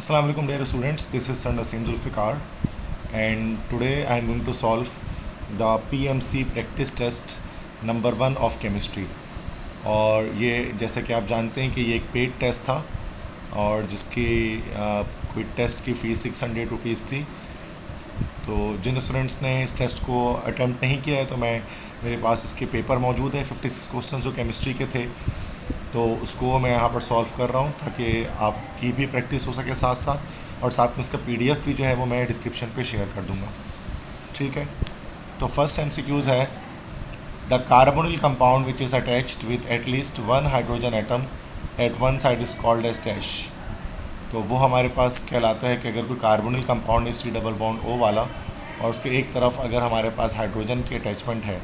Assalamu alaikum dear students, this is Sir Naseem Zulfikar and today I am going to solve the PMC practice test number 1 of chemistry। और ये जैसे कि आप जानते हैं कि ये एक पेड टेस्ट था और जिसकी कोई टेस्ट की फ़ीस 600 रुपीज़ थी। तो जिन स्टूडेंट्स ने इस टेस्ट को अटैम्प्ट नहीं किया है तो मेरे पास इसके पेपर मौजूद है 56 क्वेश्चन जो केमिस्ट्री के थे, तो उसको मैं यहाँ पर सॉल्व कर रहा हूँ ताकि आपकी भी प्रैक्टिस हो सके साथ साथ, और साथ में इसका पीडीएफ भी जो है वो मैं डिस्क्रिप्शन पे शेयर कर दूँगा। ठीक है, तो फर्स्ट एमसीक्यूज़ है the carbonyl compound which is attached with at least one hydrogen atom at one side is called as dash. तो वो हमारे पास कहलाता है कि अगर कोई कार्बोनिल कंपाउंड है सी डबल बॉन्ड ओ वाला और उसके एक तरफ अगर हमारे पास हाइड्रोजन की अटैचमेंट है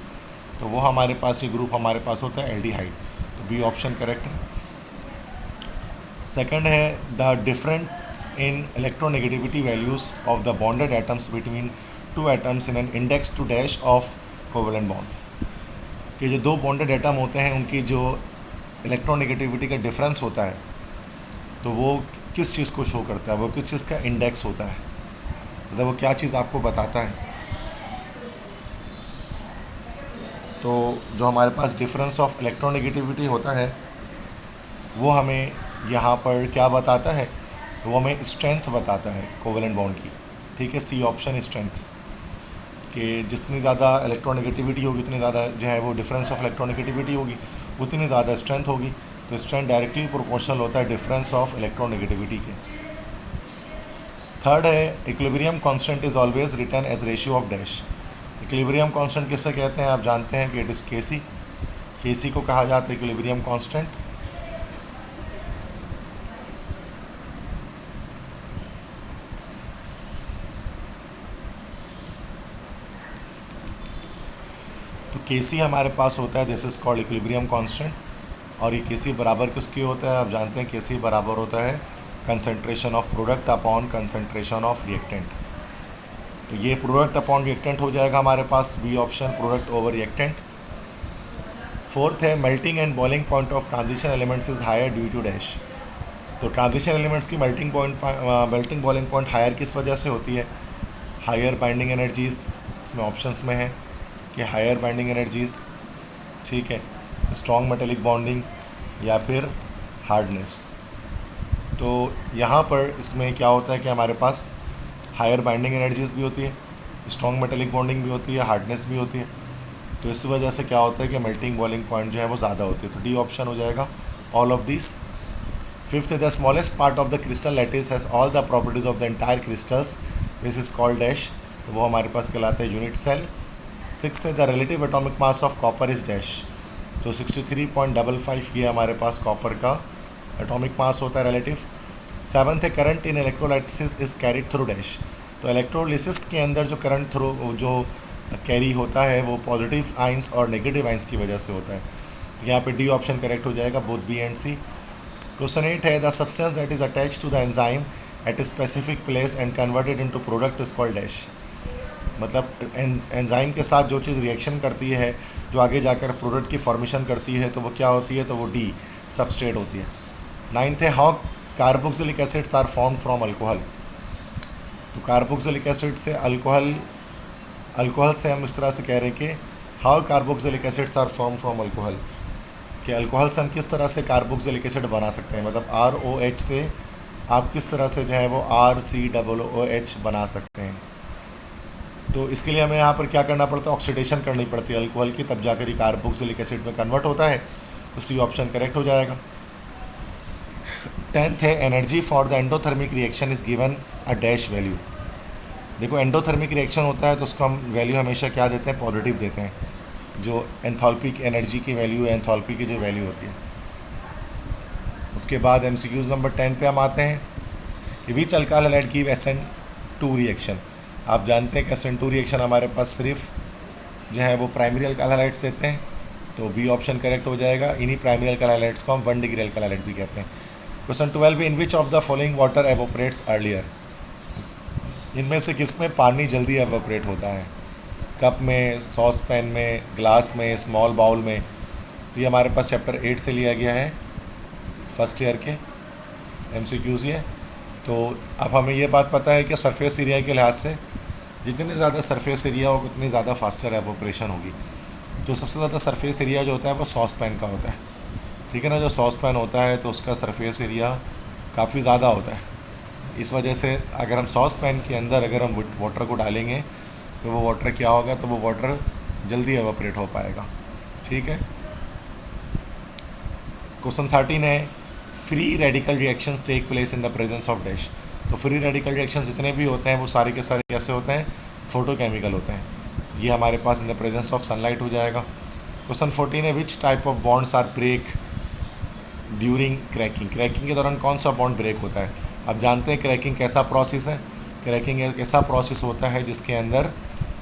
तो वो हमारे पास ये ग्रुप हमारे पास होता है एल्डिहाइड। तो बी ऑप्शन करेक्ट है। सेकंड है the difference in electronegativity values of the bonded atoms between two atoms in an index to dash of covalent bond. कि जो दो बॉन्डेड एटम होते हैं उनकी जो इलेक्ट्रोनेगेटिविटी का डिफरेंस होता है तो वो किस चीज़ को शो करता है, वो किस चीज़ का इंडेक्स होता है, मतलब वो क्या चीज़ आपको बताता है। तो जो हमारे पास डिफरेंस ऑफ इलेक्ट्रोनेगेटिविटी होता है वो हमें यहाँ पर क्या बताता है, वो हमें स्ट्रेंथ बताता है कोवेलेंट बॉन्ड की। ठीक है, सी ऑप्शन स्ट्रेंथ। कि जितनी ज़्यादा इलेक्ट्रोनेगेटिविटी होगी उतनी ज़्यादा जो है वो डिफरेंस ऑफ इलेक्ट्रोनेगेटिविटी होगी, उतनी ज़्यादा स्ट्रेंथ होगी। तो स्ट्रेंथ डायरेक्टली प्रोपोर्शनल होता है डिफरेंस ऑफ इलेक्ट्रोनेगेटिविटी के। थर्ड है equilibrium constant is always written as ratio of dash. Equilibrium constant किससे कहते हैं आप जानते हैं कि इट इज़ केसी। केसी को कहा जाता है इक्विलिब्रियम कांस्टेंट। तो केसी हमारे पास होता है, this is called equilibrium constant. और ये केसी बराबर किसकी होता है आप जानते हैं, केसी बराबर होता है concentration of product upon concentration of reactant. तो ये प्रोडक्ट अपॉन रिएक्टेंट हो जाएगा हमारे पास, B option product over reactant. Fourth है melting and boiling point of transition elements is higher due to dash. तो ट्रांजिशन एलिमेंट्स की मेल्टिंग बॉइलिंग पॉइंट हायर किस वजह से होती है, हायर बाइंडिंग एनर्जीज़। इसमें ऑप्शंस में है कि हायर बाइंडिंग एनर्जीज़, ठीक है, स्ट्रॉन्ग मेटेलिक बॉन्डिंग या फिर हार्डनेस। तो यहाँ पर इसमें क्या होता है कि हमारे पास हायर बाइंडिंग एनर्जीज़ भी होती है, स्ट्रॉन्ग मेटेलिक बॉन्डिंग भी होती है, हार्डनेस भी होती है। तो इस वजह से क्या होता है कि मेल्टिंग बॉइलिंग पॉइंट जो है वो ज़्यादा होती है। तो डी ऑप्शन हो जाएगा ऑल ऑफ दिस। फिफ्थ है the smallest part of the crystal lattice has all the properties of the entire crystals, this is called dash. तो वो हमारे पास कहलाता है यूनिट सेल। सिक्स है the relative atomic mass of copper is dash. तो 63.55 ये हमारे पास कॉपर का एटॉमिक मास होता है रिलेटिव। सेवन्थ है current in electrolysis is carried through dash. तो इलेक्ट्रोलिसिस के अंदर जो करंट थ्रू जो कैरी होता है वो पॉजिटिव आइंस और नेगेटिव आइंस की वजह से होता है। तो यहाँ पे डी ऑप्शन करेक्ट हो जाएगा, both B and C. Question 8 है the substance that is attach to the enzyme at a specific place and converted into product is called dash. मतलब एंजाइम के साथ जो चीज़ रिएक्शन करती है जो आगे जाकर प्रोडक्ट की फॉर्मेशन करती है तो वो क्या होती है, तो वो डी सबस्ट्रेट होती है। नाइन्थ है how carboxylic acids are form from alcohol. तो कार्बोक्सिलिक एसिड से अल्कोहल से हम इस तरह से कह रहे हैं कि how carboxylic acids are form from alcohol, कि अल्कोहल से हम किस तरह से कार्बोक्सिलिक एसिड बना सकते हैं, मतलब ROH से आप किस तरह से जो है वो RCOOH बना सकते हैं। तो इसके लिए हमें यहाँ पर क्या करना पड़ता है, ऑक्सीडेशन करनी पड़ती है अल्कोहल की, तब जाकर ही कार्बोक्सिलिक एसिड में कन्वर्ट होता है। तो सी ऑप्शन करेक्ट हो जाएगा। 10th है energy for the endothermic reaction is given a dash value. देखो एंडोथर्मिक रिएक्शन होता है तो उसको हम वैल्यू हमेशा क्या देते हैं, पॉजिटिव देते हैं। जो एंथैल्पिक एनर्जी की वैल्यू है, एंथैल्पी की जो वैल्यू होती है। उसके बाद एमसीक्यूज नंबर 10 पे हम आते हैं कि which alkyl halide give SN2 reaction. आप जानते हैं कि SN2 रिएक्शन हमारे पास सिर्फ जो है वो प्राइमरी अल्काइल हैलाइड्स देते हैं। तो बी ऑप्शन करेक्ट हो जाएगा। इन्हीं प्राइमरी अल्काइल हैलाइड्स को हम 1 डिग्री अल्काइल हैलाइड भी कहते हैं। Question 12 in which of the following water evaporates earlier. इनमें से किस में पानी जल्दी एवोपरेट होता है, कप में, सॉस पैन में, ग्लास में, स्मॉल बाउल में। तो ये हमारे पास चैप्टर 8 से लिया गया है, फर्स्ट ईयर के MCQs ये। तो अब हमें ये बात पता है कि सरफेस एरिया के लिहाज से जितनी ज़्यादा सरफेस एरिया होगा उतनी ज़्यादा फास्टर एवोपरेशन होगी। तो सबसे ज़्यादा सरफेस एरिया जो होता है वो सॉस पैन का होता है, ठीक है ना। जो सॉस पैन होता है तो उसका सरफेस एरिया काफ़ी ज़्यादा होता है। इस वजह से अगर हम सॉस पैन के अंदर अगर हम वाटर को डालेंगे तो वो वाटर क्या होगा, तो वो वाटर जल्दी एवोपरेट हो पाएगा, ठीक है। क्वेश्चन 13 है, free radical reactions take place in the presence of dash. तो फ्री रेडिकल रिएक्शंस जितने भी होते हैं वो सारे के सारे कैसे होते हैं, फोटोकेमिकल होते हैं। ये हमारे पास in the presence of sunlight हो जाएगा। क्वेश्चन 14 है, which type of bonds are break during cracking. Cracking के दौरान कौन सा बॉन्ड ब्रेक होता है। अब जानते हैं क्रैकिंग कैसा प्रोसेस है। क्रैकिंग एक ऐसा प्रोसेस होता है जिसके अंदर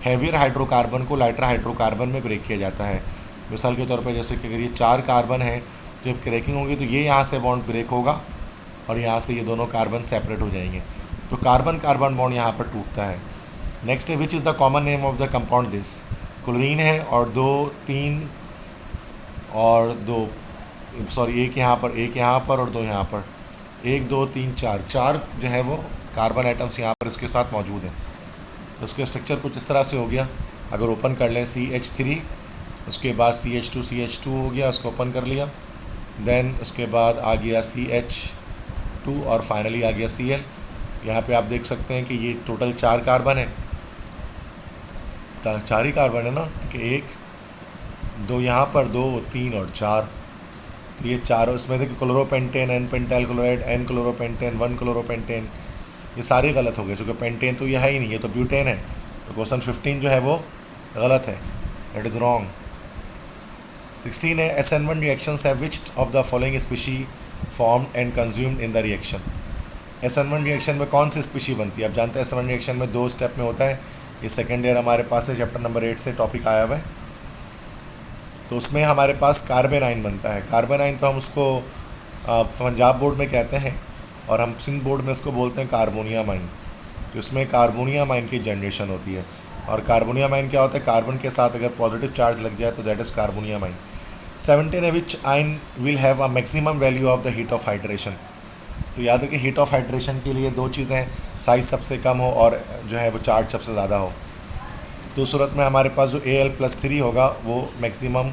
हैवियर हाइड्रोकार्बन को लाइटर हाइड्रोकार्बन में ब्रेक किया जाता है। मिसाल के तौर पर जैसे कि अगर ये 4 कार्बन है, जब क्रैकिंग होगी तो ये यहाँ से बॉन्ड ब्रेक होगा और यहाँ से ये दोनों कार्बन सेपरेट हो जाएंगे, तो कार्बन कार्बन बॉन्ड यहाँ पर टूटता है। नेक्स्ट है, which is the common name of the compound this. Chlorine है और 2 3 और 2 सॉरी एक यहाँ पर, एक यहाँ पर और 2 यहाँ पर, 1 2 3 4 जो है वो कार्बन एटम्स यहाँ पर इसके साथ मौजूद हैं। तो इसका स्ट्रक्चर कुछ इस तरह से हो गया। अगर ओपन कर लें CH3, उसके बाद CH2 हो गया, उसको ओपन कर लिया, देन उसके बाद आ गया CH2 और फाइनली आ गया Cl। यहाँ पे आप देख सकते हैं कि ये टोटल 4 कार्बन है, 4 ही कार्बन है ना, ठीक है। 1 2 यहाँ पर, 2 3 और 4, तो ये चारों इसमें देखिए क्लोरोपेंटेन, एन पेंटाइल क्लोराइड, एन क्लोरोपेंटेन, 1 क्लोरोपेंटेन, ये सारे गलत हो गए क्योंकि पेंटेन तो ये है ही नहीं, ये तो ब्यूटेन है। तो क्वेश्चन 15 जो है वो गलत है, दैट इज़ रॉन्ग। 16 है, SN1 reactions have which of the following species formed and consumed in the reaction. SN1 reaction में कौन सी स्पीशी बनती है। आप जानते हैं SN1 रिएक्शन में 2 स्टेप में होता है। ये सेकेंड ईयर हमारे पास है, चैप्टर नंबर 8 से टॉपिक आया हुआ है। तो उसमें हमारे पास कार्बेनाइन बनता है। कार्बेनाइन तो हम उसको पंजाब बोर्ड में कहते हैं और हम सिंध बोर्ड में इसको बोलते हैं कार्बोनिया माइन। तो इसमें कार्बोनिया माइन की जनरेशन होती है। और कार्बोनिया माइन क्या होता है, कार्बन के साथ अगर पॉजिटिव चार्ज लग जाए तो दैट इज़ कार्बोनिया माइन। 17 है, विच आइन will have a maximum value of the heat of hydration. तो याद रखिए हीट ऑफ हाइड्रेशन के लिए 2 चीज़ें, साइज़ सबसे कम हो और जो है वो चार्ज सबसे ज़्यादा हो। तो सूरत में हमारे पास जो Al+3 होगा वो maximum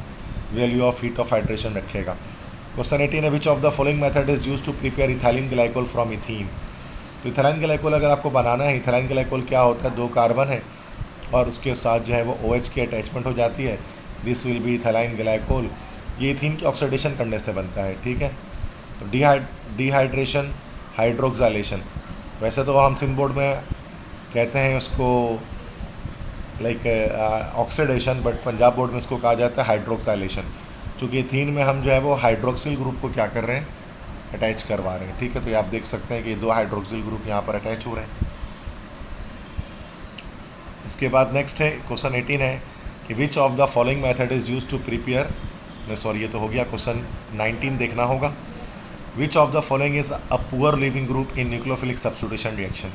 value of heat of hydration रखेगा। क्वेश्चन 18 है, which of the following method is use to prepare ethylene glycol from ethene. तो इथाइलिन ग्लाइकोल अगर आपको बनाना है, इथाइलिन ग्लाइकोल क्या होता है, 2 कार्बन है और उसके साथ जो है वो OH की अटैचमेंट हो जाती है, this will be ethylene glycol. ये इथीन की ऑक्सीडेशन करने से बनता है, ठीक है। तो डिहाइड्रेशन, हाइड्रोक्साइलेशन, वैसे तो हम सिंध बोर्ड में कहते हैं उसको like oxidation, but Punjab board में इसको कहा जाता है हाइड्रोक्साइलेशन। चूँकि इथीन में हम जो है वो हाइड्रोक्सिल ग्रुप को क्या कर रहे हैं, अटैच करवा रहे हैं, ठीक है। तो ये आप देख सकते हैं कि 2 हाइड्रोक्सिल ग्रुप यहाँ पर अटैच हो रहे हैं। इसके बाद नेक्स्ट है क्वेश्चन 18 है कि which of the following method is use to prepare, sorry ये तो हो गया, क्वेश्चन 19 देखना होगा। Which of the following is a poor leaving group in nucleophilic substitution reaction.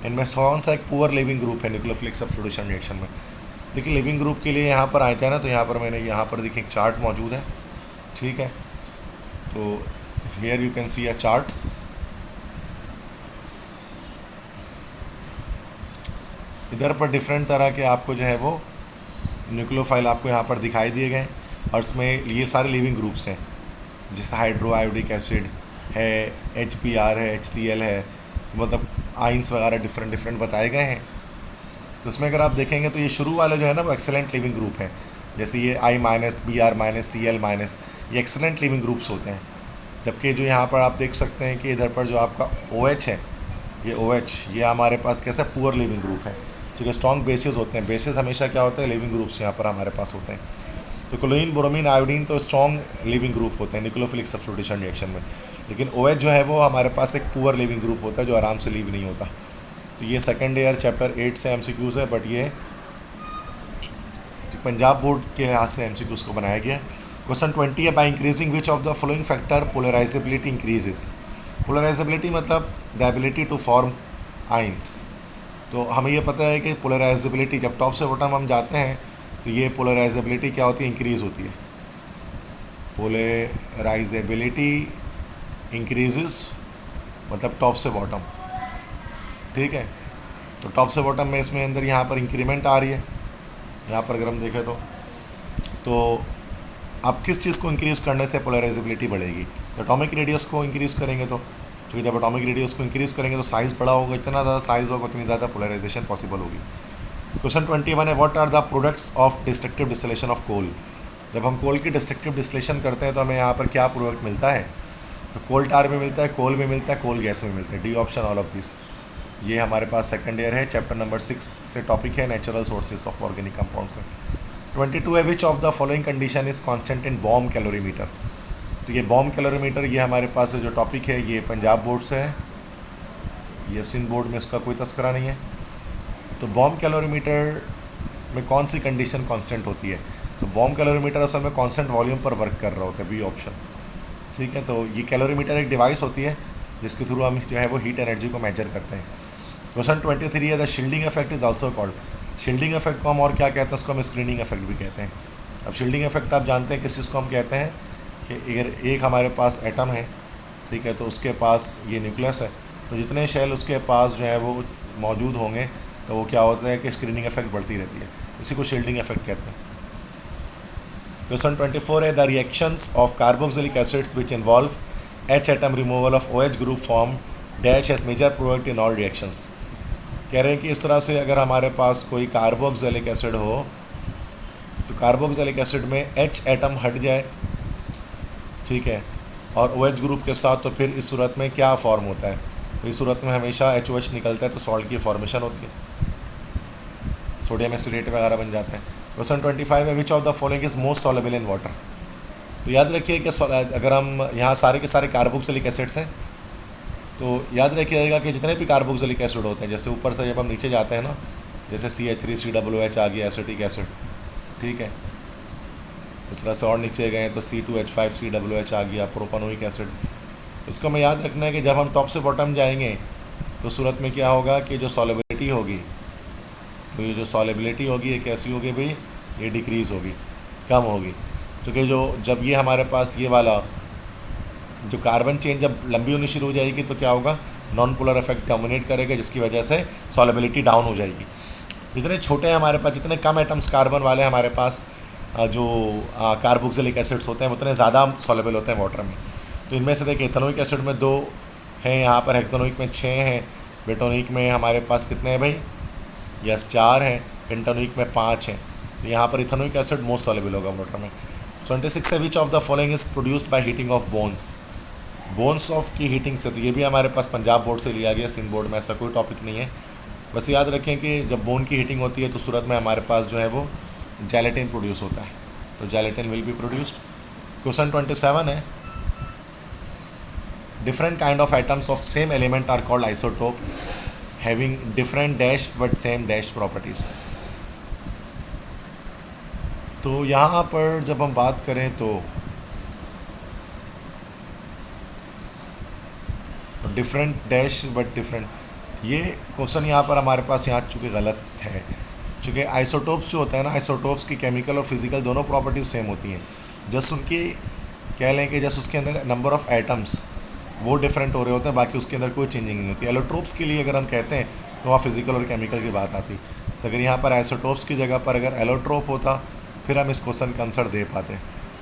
इनमें कौन सा एक पुअर लिविंग ग्रुप है न्यूक्लियोफिलिक सब्स्टिट्यूशन रिएक्शन में। देखिए लिविंग ग्रुप के लिए यहाँ पर आए थे ना, तो यहाँ पर मैंने यहाँ पर देखिए एक चार्ट मौजूद है, ठीक है। तो here you can see a chart. इधर पर डिफरेंट तरह के आपको जो है वो न्यूक्लियोफाइल आपको यहाँ पर दिखाई दिए गए और इसमें ये सारे लिविंग ग्रुप्स हैं, जैसे हाइड्रो आयोडिक एसिड है, HBr है, HCl है, मतलब आइंस वगैरह डिफरेंट बताए गए हैं। तो इसमें अगर आप देखेंगे तो ये शुरू वाले जो है ना वो एक्सेलेंट लिविंग ग्रुप है, जैसे ये I-, Br-, Cl-, ये एक्सेलेंट लिविंग ग्रुप्स होते हैं। जबकि जो यहाँ पर आप देख सकते हैं कि इधर पर जो आपका OH है, ये OH ये हमारे पास कैसा पुअर लिविंग ग्रुप है, क्योंकि स्ट्रॉन्ग बेसिस होते हैं। बेसिस हमेशा क्या होता है, लिविंग ग्रुप्स यहाँ पर हमारे पास होते हैं। तो क्लोरीन, ब्रोमीन, आयोडीन तो स्ट्रॉन्ग लिविंग ग्रुप होते हैं न्यूक्लियोफिलिक सब्स्टिट्यूशन रिएक्शन में, लेकिन OH जो है वो हमारे पास एक पुअर लिविंग ग्रुप होता है जो आराम से लीव नहीं होता। तो ये सेकेंड ईयर चैप्टर 8 से MCQs है, बट ये पंजाब बोर्ड के लिहाज से MCQs को बनाया गया। क्वेश्चन 20 है, by increasing which of the following factor polarizability increases. Polarizability मतलब the ability to form ions. तो हमें ये पता है कि पोलराइजेबिलिटी जब टॉप से बॉटम हम जाते हैं तो ये पोलराइजेबिलिटी क्या होती है, इंक्रीज़ होती है। पोलराइजेबिलिटी इंक्रीजेस मतलब टॉप से बॉटम, ठीक है। तो टॉप से बॉटम में इसमें अंदर यहाँ पर इंक्रीमेंट आ रही है। यहाँ पर अगर हम देखें तो अब किस चीज़ को इंक्रीज़ करने से पोलराइजेबिलिटी बढ़ेगी? एटॉमिक रेडियस को इंक्रीज़ करेंगे तो, क्योंकि जब एटॉमिक रेडियस को इंक्रीज़ करेंगे तो साइज़ बड़ा होगा, इतना ज़्यादा साइज़ होगा उतनी ज़्यादा पोलराइजेशन पॉसिबल होगी। क्वेश्चन 21 है, what are the products of destructive distillation of coal? जब हम कोल की डिस्ट्रक्टिव डिस्टिलेशन करते हैं तो हमें यहाँ पर क्या प्रोडक्ट मिलता है? तो कोल टार भी मिलता है, कोल भी मिलता है, कोल गैस भी मिलता है। D option all of this. ये हमारे पास सेकंड ईयर है, चैप्टर नंबर 6 से टॉपिक है, natural sources of organic compounds है। 22 है, which of the following condition is constant in bomb calorimeter? तो ये बॉम कैलोरीमीटर ये हमारे पास जो टॉपिक है ये पंजाब बोर्ड से है, ये सिंध बोर्ड में इसका कोई तस्करा नहीं है। तो बॉम कैलोरीमीटर में कौन सी कंडीशन कांस्टेंट होती है? तो बॉम कैलोरीमीटर असल में कांस्टेंट वॉल्यूम पर वर्क कर रहा होता है, बी ऑप्शन। ठीक है, तो ये कैलोरीमीटर एक डिवाइस होती है जिसके थ्रू हम जो है वो हीट एनर्जी को मेजर करते हैं। क्वेश्चन 23 है, the shielding effect is also called? Shielding effect को हम और क्या कहते हैं? उसको हम स्क्रीनिंग इफेक्ट भी कहते हैं। अब शील्डिंग इफेक्ट आप जानते हैं किस चीज़ को हम कहते हैं कि अगर एक हमारे पास एटम है, ठीक है, तो उसके पास ये न्यूक्लियस है, तो जितने शेल उसके पास जो है वो मौजूद होंगे तो वो क्या होता है कि स्क्रीनिंग इफेक्ट बढ़ती रहती है, इसी को शील्डिंग इफेक्ट कहते हैं। क्वेश्चन 24 है, the reactions of carboxylic acids which involve H atom removal of OH group form dash as major product in all reactions. कह रहे हैं कि इस तरह से अगर हमारे पास कोई कार्बोक्सिलिक एसिड हो तो कार्बोक्सिलिक एसिड में H एटम हट जाए, ठीक है, और OH ग्रुप के साथ, तो फिर इस सूरत में क्या फॉर्म होता है? तो इस सूरत में हमेशा HOH निकलता है, तो सॉल्ट की फॉर्मेशन होती है, सोडियम एसिडेट वगैरह बन जाते हैं। क्वेश्चन 25 है, which of the following is most soluble in water? तो याद रखिए कि अगर हम यहाँ सारे के सारे कार्बोक्सिलिक एसिड्स हैं तो याद रखिएगा कि जितने भी कार्बोक्सिलिक एसिड होते हैं, जैसे ऊपर से जब हम नीचे जाते हैं ना, जैसे CH3COOH आ गया एसिटिक एसिड, ठीक है, इस तरह से और नीचे गए तो C2H5COOH आ गया प्रोपानोइक एसिड। इसको हमें याद रखना है कि जब हम टॉप से बॉटम जाएंगे तो सूरत में क्या होगा कि जो सॉलेबिलिटी होगी, तो ये जो सॉलेबिलिटी होगी ये कैसी होगी भाई? ये डिक्रीज़ होगी, कम होगी, क्योंकि जब ये हमारे पास ये वाला जो कार्बन चेन जब लंबी होनी शुरू हो जाएगी तो क्या होगा? नॉन पोलर इफेक्ट डोमिनेट करेगा, जिसकी वजह से सॉलेबिलिटी डाउन हो जाएगी। जितने छोटे हैं हमारे पास, जितने कम एटम्स कार्बन वाले हमारे पास जो कार्बोक्सिलिक एसिड्स होते हैं उतने ज़्यादा सॉलेबल होते हैं वाटर में। तो इनमें से देखिए, इथेनोइक एसिड में 2 हैं, यहाँ पर हेक्सानोइक में 6 हैं, बेटोनिक में हमारे पास कितने हैं भाई? यस 4 हैं, पेंटानोइक में 5 हैं। तो यहाँ पर इथेनोइक एसिड मोस्ट सॉलेबल होगा वाटर में। 26 है, which of the following is produced by heating of bones? Bones of की हीटिंग से, तो ये भी हमारे पास पंजाब बोर्ड से लिया गया, सिंध बोर्ड में ऐसा कोई टॉपिक नहीं है। बस याद रखें कि जब बोन की हीटिंग होती है तो सूरत में हमारे पास जो है वो जेलेटिन प्रोड्यूस होता है, तो gelatin will be produced. Question 27 है, different kind of atoms of same element are called isotope having different dash but same dash properties. तो यहाँ पर जब हम बात करें तो डिफरेंट डैश बट डिफरेंट, ये क्वेश्चन यहाँ पर हमारे पास यहाँ चूँकि गलत है, चूँकि आइसोटोप्स जो होते हैं ना, आइसोटोप्स की केमिकल और फिजिकल दोनों प्रॉपर्टीज सेम होती हैं, जस्ट उनकी कह लें कि जस्ट उसके अंदर नंबर ऑफ एटम्स वो डिफरेंट हो रहे होते हैं, बाकी उसके अंदर कोई चेंजिंग नहीं होती। एलोट्रोप्स के लिए अगर हम कहते हैं तो वहाँ फिजिकल और केमिकल की बात आती, तो अगर यहाँ पर आइसोटोप्स की जगह पर अगर एलोट्रोप होता फिर हम इस क्वेश्चन का आंसर दे पाते।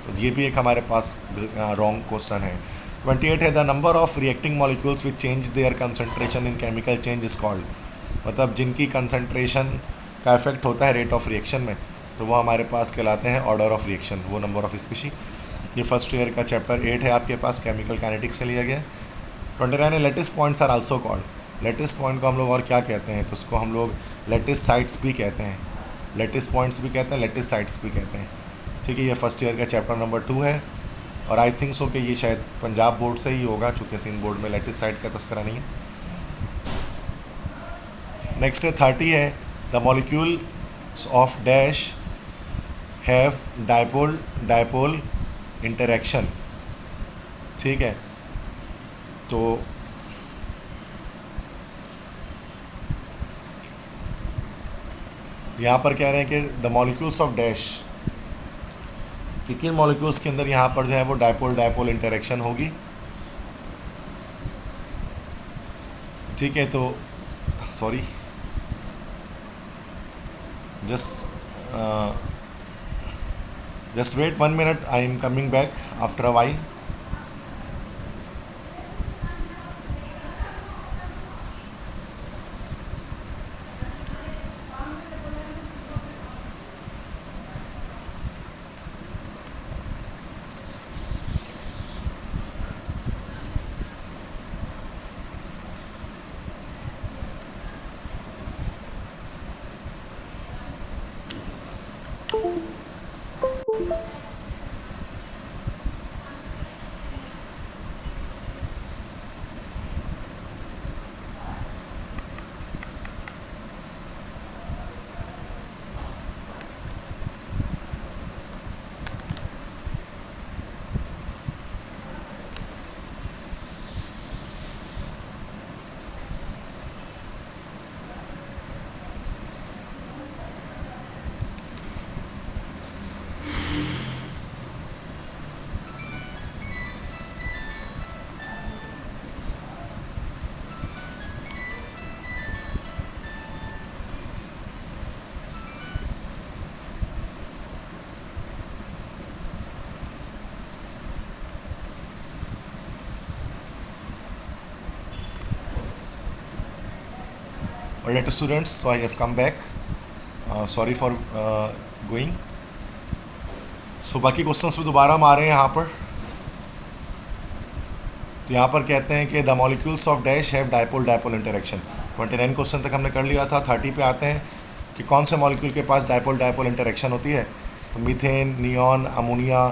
तो ये भी एक हमारे पास रॉन्ग क्वेश्चन है। 28 है, the number of reacting molecules which change their concentration in chemical change is called, मतलब जिनकी कंसंट्रेशन का इफेक्ट होता है रेट ऑफ रिएक्शन में, तो वो हमारे पास कहलाते हैं ऑर्डर ऑफ रिएक्शन, वो नंबर ऑफ स्पीशी। ये फर्स्ट ईयर का चैप्टर 8 है आपके पास, केमिकल काइनेटिक्स से लिया गया। 29 है, lattice points are also called. Lattice point को हम लोग और क्या कहते हैं? तो उसको हम लोग लेटिस साइट्स भी कहते हैं, लेटिस पॉइंट्स भी कहते हैं, लेटिस साइट्स भी कहते हैं। ठीक है, ये फर्स्ट ईयर का चैप्टर नंबर 2 है और आई थिंक सो कि ये शायद पंजाब बोर्ड से ही होगा, चूँकि सिंध बोर्ड में लेटिस साइट का तस्करा नहीं है। नेक्स्ट है 30 है, the molecules of dash have dipole interaction. ठीक है, तो यहाँ पर कह रहे हैं कि द मॉलिक्यूल्स ऑफ डैश, कि किन मॉलिक्यूल्स के अंदर यहाँ पर जो है वो डायपोल इंटरेक्शन होगी। ठीक है, तो sorry, just just wait 1 minute. I am coming back after a while. Alright students, so I have come back. Sorry for going. So बाकी क्वेश्चंस पे दोबारा हम आ रहे हैं यहाँ पर. तो यहाँ पर कहते हैं कि the molecules of dash have dipole dipole interaction. 29 question तक हमने कर लिया था. 30 पे आते हैं कि कौन से मॉलिक्यूल के पास डायपोल डायपोल इंटरेक्शन होती है. तो मीथेन, नियॉन, अमोनिया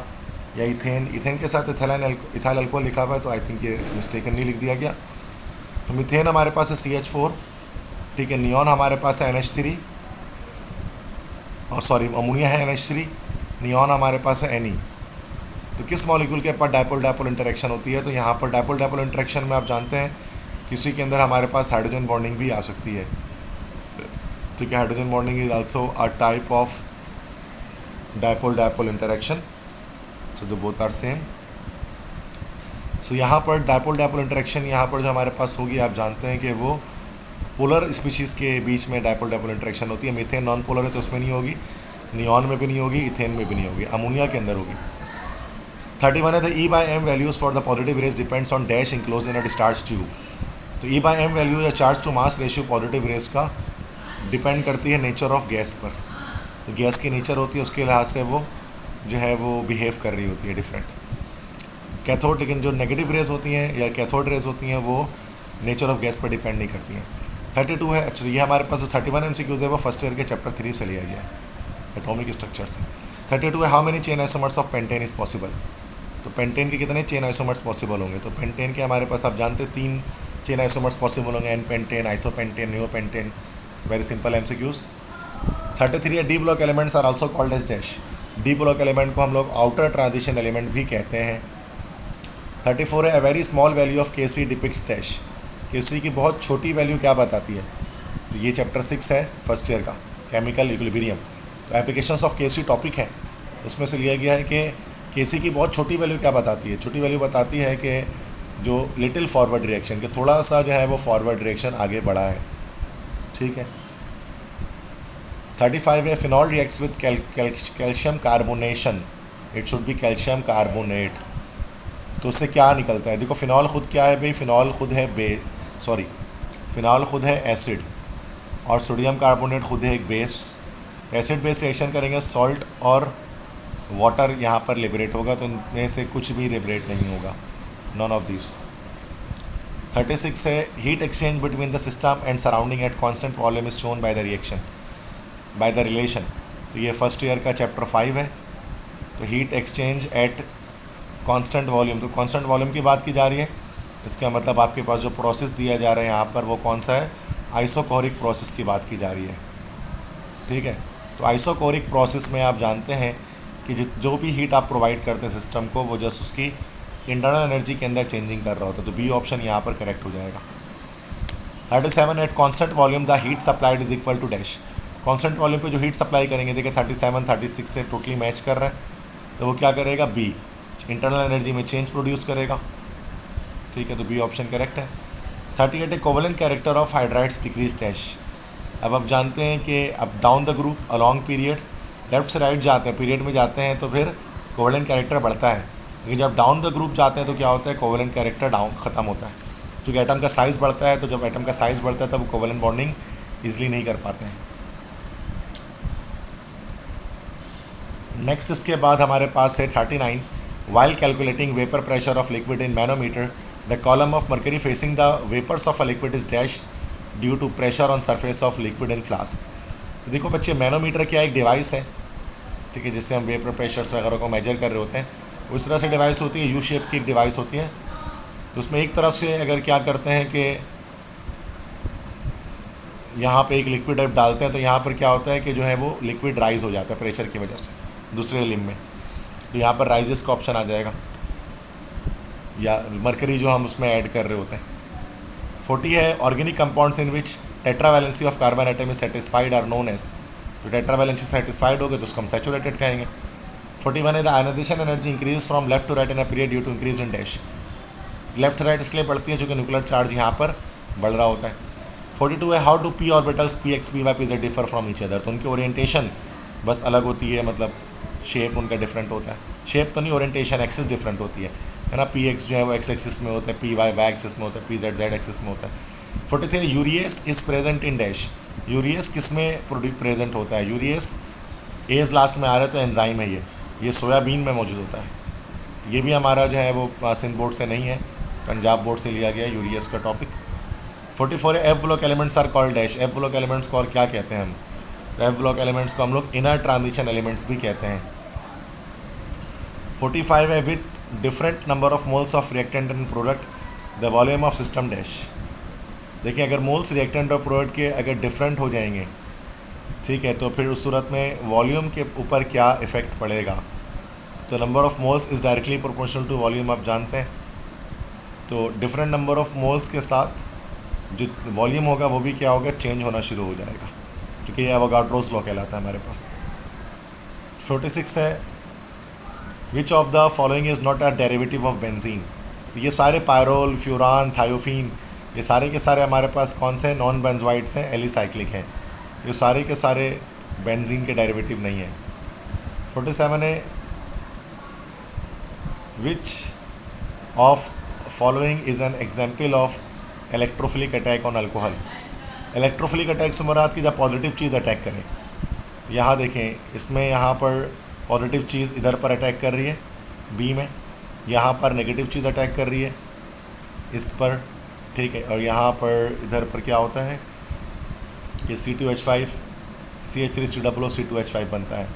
या इथेन. इथेन के साथ इथाइल अल्कोहल लिखा हुआ है, तो आई थिंक ये मिस्टेकनली लिख दिया गया. तो मीथेन हमारे पास है CH4, ठीक है. नियॉन हमारे पास है NH3, और सॉरी अमोनिया है NH3, नियॉन हमारे पास है Ne. तो किस मॉलिक्यूल के पास डायपोल डायपोल इंटरेक्शन होती है. तो यहाँ पर डायपोल डायपोल इंटरेक्शन में आप जानते हैं किसी के अंदर हमारे पास हाइड्रोजन बॉन्डिंग भी आ सकती है. ठीक है, hydrogen bonding is also a type of dipole dipole interaction. So the both are same. So यहाँ पर डायपोल डायपोल इंटरेक्शन यहाँ पर जो हमारे पास होगी, आप जानते हैं कि वो पोलर स्पीशीज़ के बीच में डायपोल डायपोल इंटरेक्शन होती है. मीथेन नॉन पोलर है तो उसमें नहीं होगी, नियॉन में भी नहीं होगी, इथेन में भी नहीं होगी, अमोनिया के अंदर होगी. 31 है the E/M values for the positive rays depends on dash enclose in a discharge tube. तो E/M वैल्यू या charge to mass ratio positive rays का डिपेंड करती है नेचर ऑफ गैस पर. तो गैस की नेचर होती है, उसके लिहाज से वो जो है वो बिहेव कर रही होती है डिफरेंट. कैथोड, लेकिन जो नेगेटिव रेज होती हैं या कैथोड रेज होती हैं वो नेचर ऑफ गैस पर डिपेंड नहीं करती हैं. 32 है. एक्चुअली ये हमारे पास जो 31 MCQs है वो फर्स्ट ईयर के चैप्टर 3 से लिया गया है, एटॉमिक स्ट्रक्चर से. 32 है how many chain isomers of pentane is possible. तो पेंटेन के कितने चेन आइसोमर्स पॉसिबल होंगे. तो पेंटेन के हमारे पास आप जानते हैं 3 चेन आइसोमर्स पॉसिबल होंगे, n pentane, isopentane, neopentane. Very simple MCQs. 33 है d block elements are also called as dash. D block element को हम लोग आउटर ट्रांजिशन एलिमेंट भी कहते हैं. 34 है a very small value of Kc depicts dash. Kc की बहुत छोटी वैल्यू क्या बताती है. तो ये चैप्टर 6 है फर्स्ट ईयर का, केमिकल इक्विलिब्रियम. तो एप्लीकेशंस ऑफ Kc टॉपिक है, उसमें से लिया गया है कि Kc की बहुत छोटी वैल्यू क्या बताती है. छोटी वैल्यू बताती है कि जो लिटिल फॉरवर्ड डायरेक्शन के थोड़ा सा जो है वो फॉरवर्ड डायरेक्शन आगे बढ़ा है. ठीक है. 35 है phenol reacts with calcium carbonation. It should be calcium carbonate. तो उससे क्या निकलता है. देखो फिनॉल खुद क्या है भाई, फिनॉल खुद है फिनॉल खुद है एसिड, और सोडियम कार्बोनेट खुद है एक बेस. एसिड बेस रिएक्शन करेंगे, सॉल्ट और वाटर यहाँ पर लिबरेट होगा, तो इनमें से कुछ भी लिबरेट नहीं होगा, नॉन ऑफ दिस. 36 है heat exchange between the system and surrounding eight constant volume is shown by the relation. तो ये फर्स्ट ईयर का चैप्टर 5 है. तो heat exchange at constant volume, तो कांस्टेंट वॉल्यूम की बात की जा रही है. इसका मतलब आपके पास जो प्रोसेस दिया जा रहा है यहाँ पर वो कौन सा है, आइसोकोरिक प्रोसेस की बात की जा रही है. ठीक है. तो आइसोकोरिक प्रोसेस में आप जानते हैं कि जो भी हीट आप प्रोवाइड करते हैं सिस्टम को, वो जस्ट उसकी इंटरनल एनर्जी के अंदर चेंजिंग कर रहा होता है. तो बी ऑप्शन यहाँ पर करेक्ट हो जाएगा. 37 at constant volume the heat supplied is equal to dash. Constant volume पे जो हीट सप्लाई करेंगे, देखिए 37 36 से टोटली मैच कर रहा है, तो वो क्या करेगा, बी, इंटरनल एनर्जी में चेंज प्रोड्यूस करेगा. ठीक है. तो बी ऑप्शन करेक्ट है. 38 ए covalent character of hydrides decrease dash. अब आप जानते हैं कि अब down the group along period left से राइट जाते हैं, पीरियड में जाते हैं तो फिर कोवेलेंट कैरेक्टर बढ़ता है, लेकिन जब डाउन द ग्रुप जाते हैं तो क्या होता है, कोवेलेंट कैरेक्टर डाउन ख़त्म होता है, क्योंकि एटम का साइज़ बढ़ता है। तो जब एटम का साइज़ बढ़ता है तब वो कोवेलेंट बॉन्डिंग ईजिली नहीं कर पाते हैं। नेक्स्ट इसके बाद हमारे पास है 39, while calculating vapour pressure of liquid in manometer the column of mercury facing the vapours of a liquid is dash due to pressure on surface of liquid in flask. तो देखो बच्चे, मैनोमीटर क्या एक डिवाइस है, ठीक है, जिससे हम वेपर प्रेशर्स वगैरह को मेजर कर रहे होते हैं। उस तरह से डिवाइस होती है, यू शेप की एक डिवाइस होती है। तो उसमें एक तरफ से अगर क्या करते हैं कि यहाँ पे एक लिक्विड अब डालते हैं तो यहाँ पर क्या होता है कि जो है वो लिक्विड राइज हो जाता है प्रेशर की वजह से दूसरे लिम में, तो यहाँ पर राइजेस का ऑप्शन आ जाएगा, या मरकरी जो हम उसमें ऐड कर रहे होते हैं। 40 है organic compounds in which tetravalency of carbon atom is satisfied are known as. तो टेट्रावैलेंसी सेटिस्फाइड हो गए तो उसको हम सैचुरेटेड कहेंगे। 41 है the ionisation energy increase from left to right in a period due to increase in dash. Left right इसलिए बढ़ती है क्योंकि न्यूक्लियर चार्ज यहाँ पर बढ़ रहा होता है। 42 है how do p orbitals p x p y p z differ from each other. तो उनकी ओरिएंटेशन बस अलग होती है, मतलब शेप उनका डिफरेंट होता है, शेप तो नहीं, ओरिएंटेशन एक्सिस डिफरेंट होती है ना। पी एक्स जो है वो एक्स एक्सिस में होता है, पी वाई वाई एक्सिस में होता है, पी जेड जेड एक्सिस में होता है। 43 urease is present in dash. Urease किस में प्रेजेंट होता है, यूरियस एज लास्ट में आ रहा है तो एंजाइम है ये सोयाबीन में मौजूद होता है। ये भी हमारा जो है वो सिंध बोर्ड से नहीं है, पंजाब बोर्ड से लिया गया यूरियस का टॉपिक। 44 है f block elements are called dash. F block elements को और क्या कहते हैं हम, एफ ब्लॉक एलिमेंट्स को हम लोग इनर ट्रांजिशन एलिमेंट्स भी कहते हैं। 45 है with different number of moles of reactant and product the volume of system dash. देखिए अगर मोल्स रिएक्टेंट और प्रोडक्ट के अगर डिफरेंट हो जाएंगे, ठीक है, तो फिर उस सूरत में वॉल्यूम के ऊपर क्या इफ़ेक्ट पड़ेगा। तो number of moles is directly proportional to volume, आप जानते हैं। तो डिफरेंट नंबर ऑफ मोल्स के साथ जो वॉल्यूम होगा वो भी क्या होगा, चेंज होना शुरू हो जाएगा, क्योंकि ये एवोगाड्रोस लॉ कहलाता है हमारे पास। 46 है which of the following is not a derivative of benzene. तो ये सारे पायरोल, फ्यूरान, थायोफीन, ये सारे के सारे हमारे पास कौन से नॉन बेंजोइड्स हैं, एलिसाइक्लिक हैं। ये सारे के सारे बेंजीन के डेरिवेटिव नहीं हैं। 47 है which of following is an example of electrophilic attack on alcohol. Electrophilic attack से मुराद की जब पॉजिटिव चीज़ अटैक करें, यहाँ देखें, इसमें यहाँ पर पॉजिटिव चीज़ इधर पर अटैक कर रही है बी में, यहाँ पर नेगेटिव चीज़ अटैक कर रही है इस पर, ठीक है, और यहाँ पर इधर पर क्या होता है कि C2H5 CH3COO C2H5 बनता है,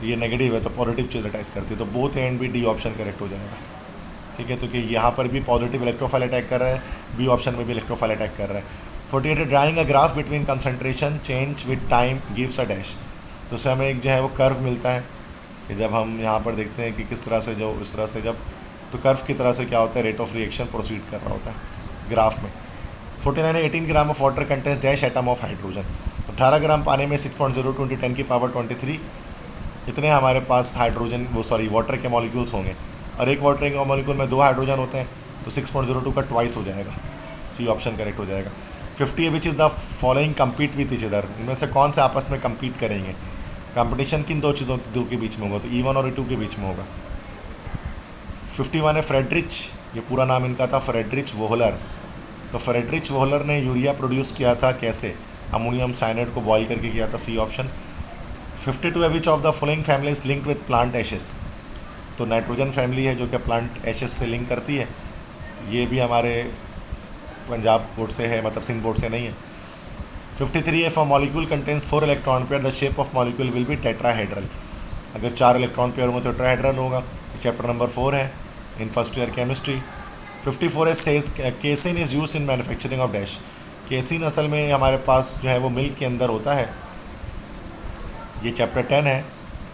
तो ये नेगेटिव है तो पॉजिटिव चीज़ अटैच करती है, तो both A and B, D option correct हो जाएगा, ठीक है। तो कि यहाँ पर भी पॉजिटिव इलेक्ट्रोफाइल अटैक कर रहा है, बी ऑप्शन में भी इलेक्ट्रोफाइल अटैक कर रहा है। 48 drawing a graph between concentration change with time gives a dash. तो उससे हमें एक जो है वो कर्व मिलता है कि जब हम यहाँ पर देखते हैं कि किस तरह से जो इस तरह से जब, तो कर्व की तरह से क्या होता है, रेट ऑफ रिएक्शन प्रोसीड कर रहा होता है ग्राफ में। 49 18 gram of water contains dash atom of hydrogen. 18 ग्राम पानी में 6.02 × 10⁻23 इतने हमारे पास हाइड्रोजन वाटर के मॉलिक्यूल्स होंगे, और एक वाटर के मॉलिक्यूल में 2 हाइड्रोजन होते हैं, तो 6.02 का ट्वाइस हो जाएगा, सी ऑप्शन करेक्ट हो जाएगा। 50 which is the following compete with each other. इनमें से कौन से आपस में कम्पीट करेंगे, कंपटीशन किन दो चीज़ों के बीच में होगा, तो E1 और E2 के बीच में होगा। 51 है फ्रेडरिच, ये पूरा नाम इनका था फ्रेडरिच वोहलर। तो फ्रेडरिच वोहलर ने यूरिया प्रोड्यूस किया था कैसे, अमोनियम साइनाइड को बॉयल करके किया था, सी ऑप्शन। 52 है which of the following family is linked with plant ashes. तो नाइट्रोजन फैमिली है जो कि प्लांट एशेस से लिंक करती है, ये भी हमारे पंजाब बोर्ड से है, मतलब सिंध बोर्ड से नहीं है। 53 है for molecule contains 4 electron pair the shape of molecule will be tetrahedral. अगर 4 इलेक्ट्रॉन पेयर होंगे तो टेट्राहेड्रल होगा, चैप्टर नंबर 4 है इन फर्स्ट ईयर केमिस्ट्री। 54 है says casein is use in manufacturing of dash. Casein असल में हमारे पास जो है वो मिल्क के अंदर होता है, ये चैप्टर 10 है,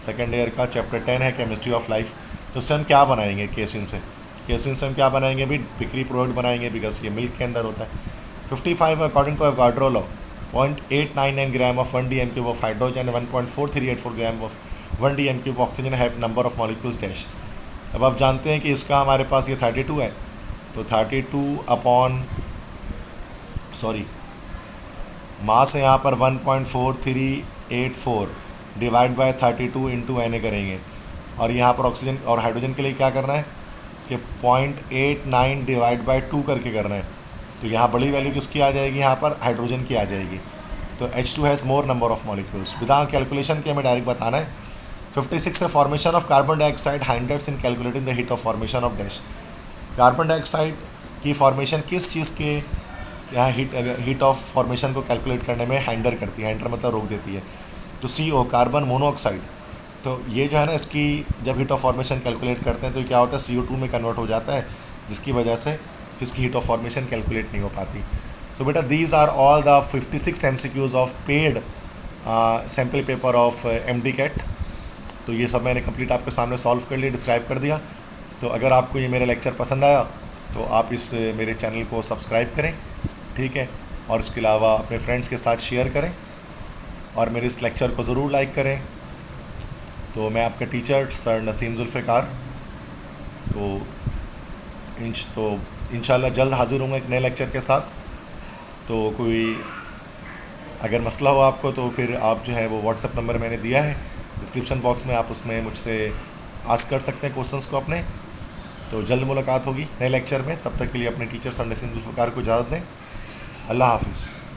सेकेंड ईयर का चैप्टर 10 है केमिस्ट्री ऑफ लाइफ। तो उससे हम क्या बनाएंगे, केसिन से हम क्या बनाएंगे भी, बिक्री प्रोडक्ट बनाएंगे, बिकॉज ये मिल्क के अंदर होता है। 55 according to Avogadro law 0.899 gram of 1 dm³ of hydrogen 1.4384 gram of 1 dm³ oxygen have number of molecules dash. अब आप जानते हैं कि इसका हमारे पास ये 32 है, तो 32 अपॉन सॉरी, मास है यहाँ पर 1.4384 divide by 32 into N A करेंगे। और यहाँ पर ऑक्सीजन और हाइड्रोजन के लिए क्या करना है कि 0.89 डिवाइड बाय 2 करके करना है। तो यहाँ बड़ी वैल्यू किसकी आ जाएगी, यहाँ पर हाइड्रोजन की आ जाएगी। तो H2 has more number of molecules. Without calculation के हमें डायरेक्ट बताना है। 56 है formation of carbon dioxide hundreds in calculating the heat of formation of dash. Carbon dioxide की फॉर्मेशन किस चीज़ के यहाँ हीट ऑफ फॉर्मेशन को कैलकुलेट करने में हैंडर करती है। हैंडर मतलब रोक देती है। तो CO कार्बन मोनोऑक्साइड, तो ये जो है ना, इसकी जब हीट ऑफ फॉर्मेशन कैलकुलेट करते हैं तो क्या होता है, CO2 में कन्वर्ट हो जाता है, जिसकी वजह से इसकी हीट ऑफ फॉर्मेशन कैलकुलेट नहीं हो पाती। सो बेटा these are all the 56 MCQs of paid sample paper of MD CAT. तो ये सब मैंने कंप्लीट आपके सामने सॉल्व कर लिया, डिस्क्राइब कर दिया। तो अगर आपको ये मेरा लेक्चर पसंद आया तो आप इस मेरे चैनल को सब्सक्राइब करें, ठीक है, और इसके अलावा अपने फ्रेंड्स के साथ शेयर करें और मेरे इस लेक्चर को ज़रूर लाइक करें। तो मैं आपका टीचर सर नसीम जुल्फ़िकार, तो इंशाल्लाह जल्द हाज़िर होंगे एक नए लेक्चर के साथ। तो कोई अगर मसला हो आपको तो फिर आप जो है वो व्हाट्सएप नंबर मैंने दिया है डिस्क्रिप्शन बॉक्स में, आप उसमें मुझसे आस्क कर सकते हैं क्वेश्चंस को अपने। तो जल्द मुलाकात होगी नए लेक्चर में, तब तक के लिए अपने टीचर सर नसीम जुल्फ़िकार को इजाज़त दें। अल्लाह हाफिज़।